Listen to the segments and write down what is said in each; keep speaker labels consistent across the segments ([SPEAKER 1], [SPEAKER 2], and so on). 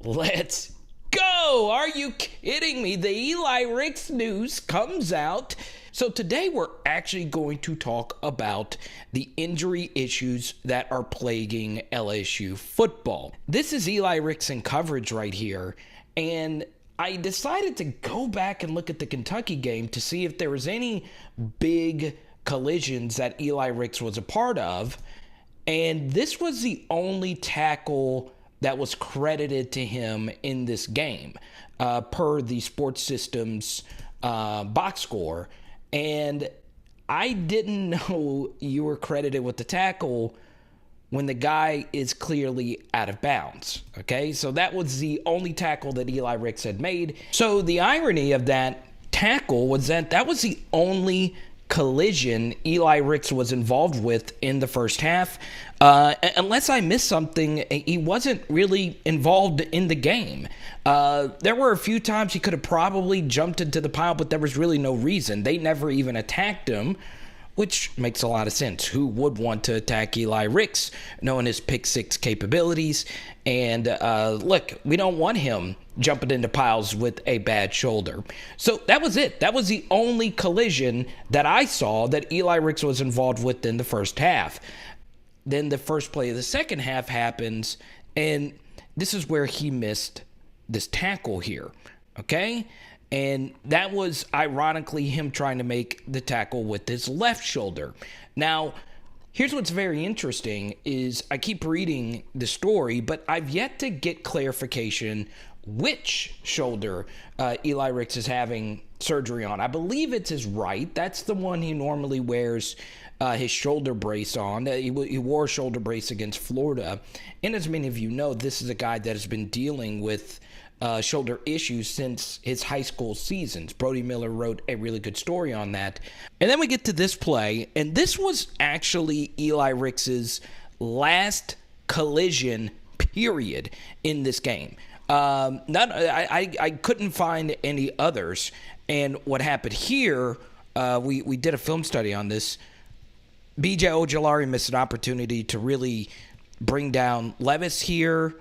[SPEAKER 1] Let's go! Are you kidding me? The Eli Ricks news comes out. So today we're actually going to talk about the injury issues that are plaguing LSU football. This is Eli Ricks in coverage right here, and I decided to go back and look at the Kentucky game to see if there was any big collisions that Eli Ricks was a part of, and this was the only tackle that was credited to him in this game, per the Sports Systems box score. And I didn't know you were credited with the tackle when the guy is clearly out of bounds. Okay, so that was the only tackle that Eli Ricks had made. So the irony of that tackle was that that was the only collision Eli Ricks was involved with in the first half. Unless I missed something, he wasn't really involved in the game. There were a few times he could have probably jumped into the pile, but there was really no reason. They never even attacked him, which makes a lot of sense. Who would want to attack Eli Ricks, knowing his pick six capabilities? And look, we don't want him jumping into piles with a bad shoulder. So that was it. That was the only collision that I saw that Eli Ricks was involved with in the first half. Then the first play of the second half happens, and this is where he missed this tackle here, okay? And that was ironically him trying to make the tackle with his left shoulder. Now, here's what's very interesting is I keep reading the story, but I've yet to get clarification which shoulder Eli Ricks is having surgery on. I believe it's his right. That's the one he normally wears his shoulder brace on. He wore a shoulder brace against Florida. And as many of you know, this is a guy that has been dealing with shoulder issues since his high school seasons. Brody Miller wrote a really good story on that. And then we get to this play, and this was actually Eli Ricks's last collision period in this game. I couldn't find any others. And what happened here, we did a film study on this. B.J. Ojulari missed an opportunity to really bring down Levis here,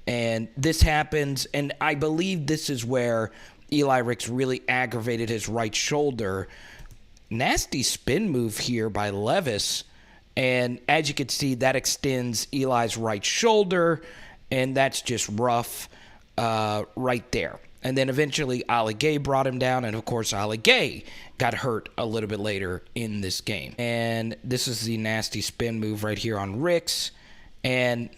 [SPEAKER 1] and this happens, and I believe this is where Eli Ricks really aggravated his right shoulder. Nasty spin move here by Levis, and as you can see, that extends Eli's right shoulder, and that's just rough right there. And then eventually Ali Gay brought him down, and of course Ali Gay got hurt a little bit later in this game. And this is the nasty spin move right here on Ricks, and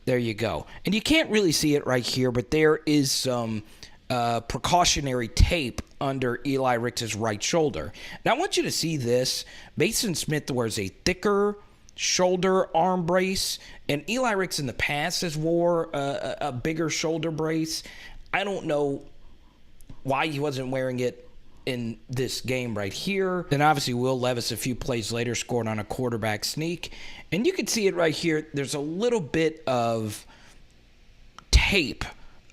[SPEAKER 1] there you go. And you can't really see it right here, but there is some precautionary tape under Eli Ricks' right shoulder. Now I want you to see this. Mason Smith wears a thicker shoulder arm brace, and Eli Ricks in the past has wore a bigger shoulder brace. I don't know why he wasn't wearing it in this game right here. Then obviously Will Levis a few plays later scored on a quarterback sneak. And you can see it right here. There's a little bit of tape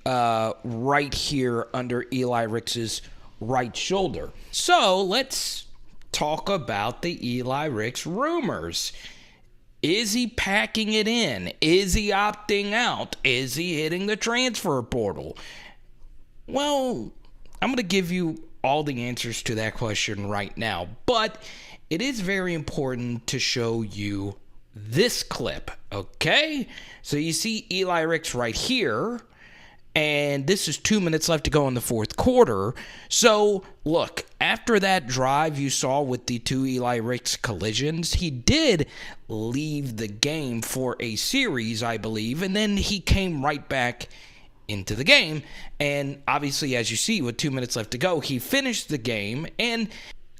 [SPEAKER 1] right here under Eli Ricks' right shoulder. So let's talk about the Eli Ricks rumors. Is he packing it in? Is he opting out? Is he hitting the transfer portal? Well, I'm going to give you all the answers to that question right now, but it is very important to show you this clip, okay? So you see Eli Ricks right here, and this is 2 minutes left to go in the fourth quarter. So, look, after that drive you saw with the two Eli Ricks collisions, he did leave the game for a series, I believe, and then he came right back into the game. And obviously, as you see, with 2 minutes left to go, he finished the game. And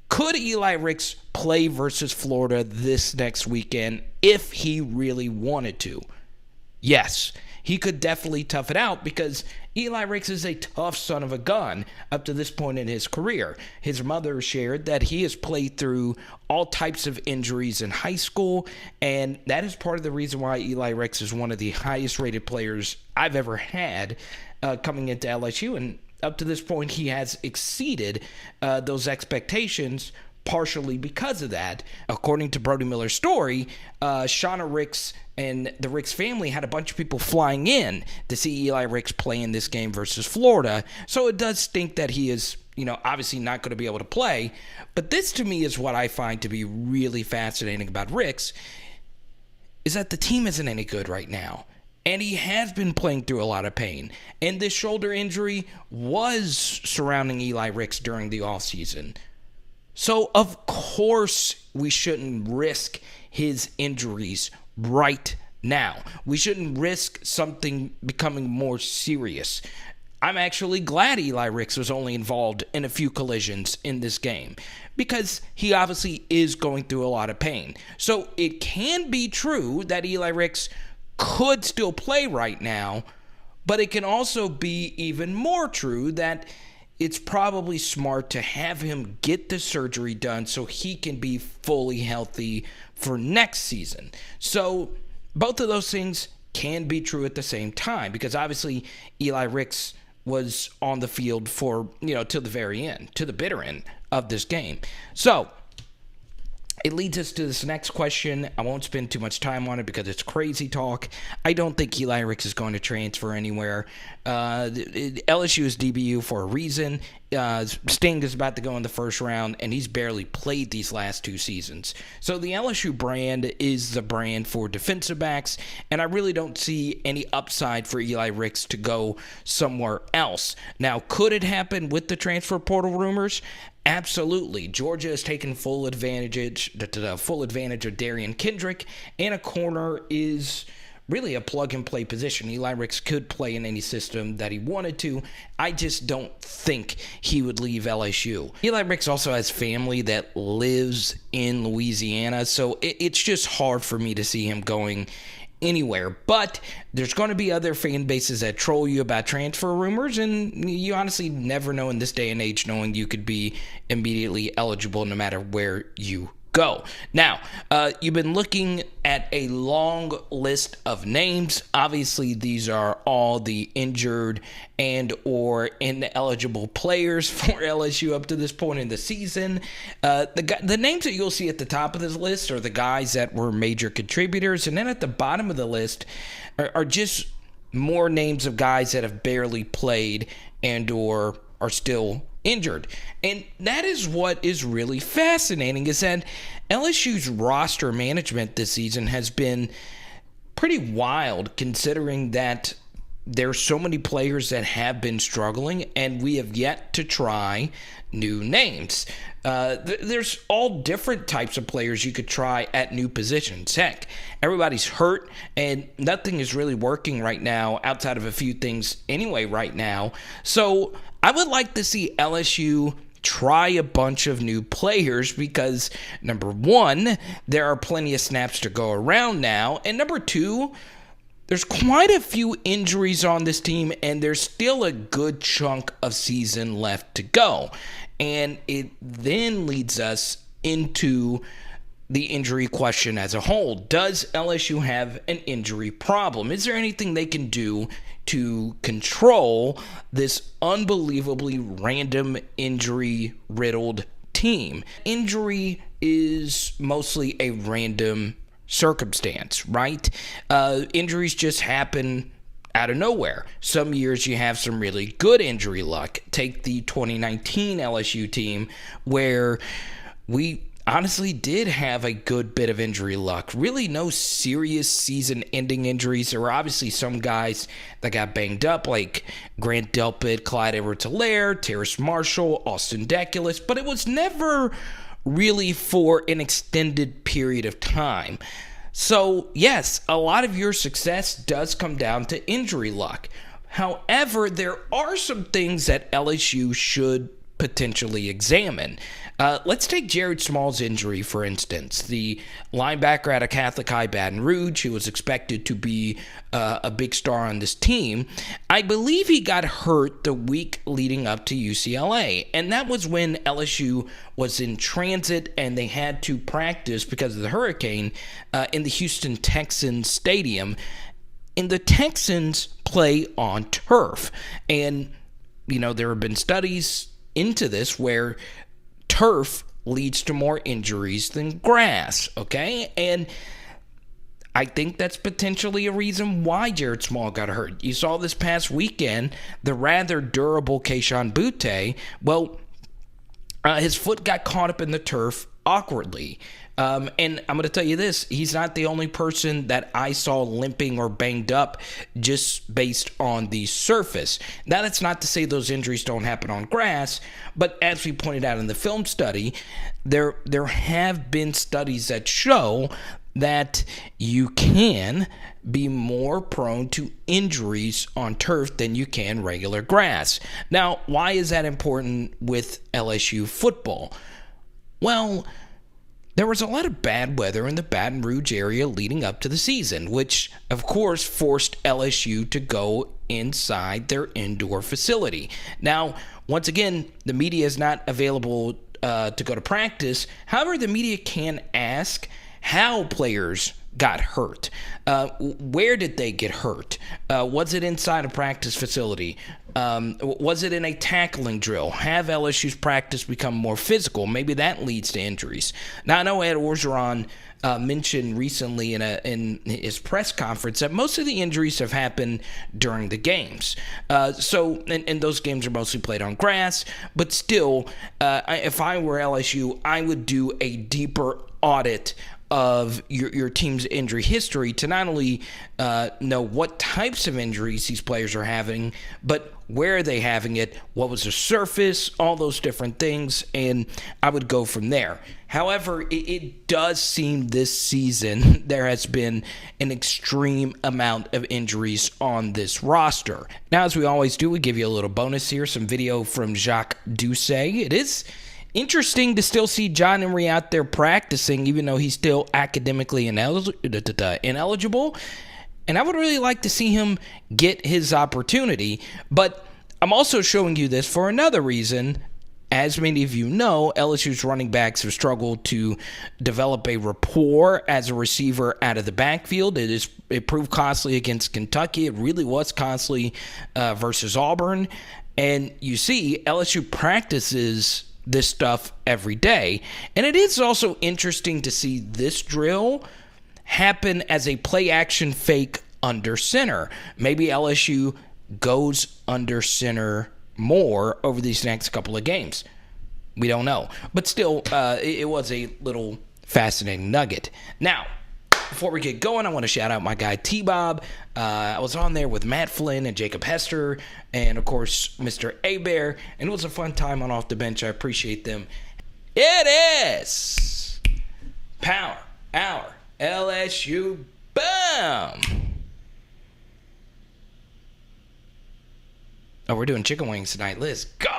[SPEAKER 1] could Eli Ricks play versus Florida this next weekend if he really wanted to? Yes, he could definitely tough it out because Eli Ricks is a tough son of a gun up to this point in his career. His mother shared that he has played through all types of injuries in high school, and that is part of the reason why Eli Ricks is one of the highest rated players I've ever had coming into LSU, and up to this point he has exceeded those expectations partially because of that. According to Brody Miller's story, Shauna Ricks and the Ricks family had a bunch of people flying in to see Eli Ricks play in this game versus Florida. So it does stink that he is, obviously not going to be able to play. But this to me is what I find to be really fascinating about Ricks, is that the team isn't any good right now. And he has been playing through a lot of pain. And this shoulder injury was surrounding Eli Ricks during the offseason. So, of course, we shouldn't risk his injuries right now. We shouldn't risk something becoming more serious. I'm actually glad Eli Ricks was only involved in a few collisions in this game, because he obviously is going through a lot of pain. So it can be true that Eli Ricks could still play right now, but it can also be even more true that it's probably smart to have him get the surgery done so he can be fully healthy for next season. So both of those things can be true at the same time, because obviously Eli Ricks was on the field for, till the very end, to the bitter end of this game. So it leads us to this next question. I won't spend too much time on it because it's crazy talk. I don't think Eli Ricks is going to transfer anywhere. LSU is DBU for a reason. Sting is about to go in the first round, and he's barely played these last 2 seasons. So the LSU brand is the brand for defensive backs, and I really don't see any upside for Eli Ricks to go somewhere else. Now, could it happen with the transfer portal rumors? Absolutely. Georgia has taken full advantage of Darian Kendrick, and a corner is really a plug-and-play position. Eli Ricks could play in any system that he wanted to. I just don't think he would leave LSU. Eli Ricks also has family that lives in Louisiana, so it's just hard for me to see him going anywhere. But there's going to be other fan bases that troll you about transfer rumors, and you honestly never know in this day and age, knowing you could be immediately eligible no matter where you go. Now, you've been looking at a long list of names. Obviously, these are all the injured and or ineligible players for LSU up to this point in the season. The names that you'll see at the top of this list are the guys that were major contributors, and then at the bottom of the list are just more names of guys that have barely played and or are still injured. And that is what is really fascinating, is that LSU's roster management this season has been pretty wild, considering that there's so many players that have been struggling, and we have yet to try new names. There's all different types of players you could try at new positions. Heck, everybody's hurt, and nothing is really working right now outside of a few things anyway right now. So I would like to see LSU try a bunch of new players, because number one, there are plenty of snaps to go around now, and number two, there's quite a few injuries on this team, and there's still a good chunk of season left to go. And it then leads us into the injury question as a whole. Does LSU have an injury problem? Is there anything they can do to control this unbelievably random injury-riddled team? Injury is mostly a random circumstance, right? Injuries just happen out of nowhere. Some years you have some really good injury luck. Take the 2019 LSU team, where we honestly did have a good bit of injury luck. Really no serious season-ending injuries. There were obviously some guys that got banged up, like Grant Delpit, Clyde Edwards-Helaire, Terrace Marshall, Austin Deculus, but it was never really for an extended period of time. So, yes, a lot of your success does come down to injury luck. However, there are some things that LSU should potentially examine. Let's take Jared Small's injury, for instance. The linebacker out of Catholic High Baton Rouge, who was expected to be a big star on this team. I believe he got hurt the week leading up to UCLA, and that was when LSU was in transit and they had to practice because of the hurricane in the Houston Texans stadium. And the Texans play on turf, and there have been studies into this where turf leads to more injuries than grass, okay? And I think that's potentially a reason why Jared Small got hurt. You saw this past weekend, the rather durable Kayshon Boutte, well, his foot got caught up in the turf awkwardly. And I'm going to tell you this, he's not the only person that I saw limping or banged up just based on the surface. Now, that's not to say those injuries don't happen on grass, but as we pointed out in the film study, there have been studies that show that you can be more prone to injuries on turf than you can regular grass. Now, why is that important with LSU football? Well, there was a lot of bad weather in the Baton Rouge area leading up to the season, which, of course, forced LSU to go inside their indoor facility. Now, once again, the media is not available to go to practice. However, the media can ask how players got hurt. Where did they get hurt? Was it inside a practice facility? Was it in a tackling drill? Have LSU's practice become more physical? Maybe that leads to injuries. Now, I know Ed Orgeron mentioned recently in his press conference that most of the injuries have happened during the games. And those games are mostly played on grass, but still, if I were LSU, I would do a deeper audit of your team's injury history to not only know what types of injuries these players are having, but where are they having it, what was the surface, all those different things, and I would go from there. However, it does seem this season there has been an extreme amount of injuries on this roster. Now, as we always do, we give you a little bonus here, some video from Jacques Doucet. It is interesting to still see John Emery out there practicing, even though he's still academically ineligible. And I would really like to see him get his opportunity. But I'm also showing you this for another reason. As many of you know, LSU's running backs have struggled to develop a rapport as a receiver out of the backfield. It proved costly against Kentucky. It really was costly versus Auburn. And you see, LSU practices this stuff every day. And it is also interesting to see this drill happen as a play action fake under center. Maybe LSU goes under center more over these next couple of games. We don't know. But still, it was a little fascinating nugget. Now, before we get going, I want to shout out my guy T-Bob. I was on there with Matt Flynn and Jacob Hester and, of course, Mr. A-Bear. And it was a fun time on Off the Bench. I appreciate them. It is Power Hour LSU. Boom! Oh, we're doing chicken wings tonight. Let's go!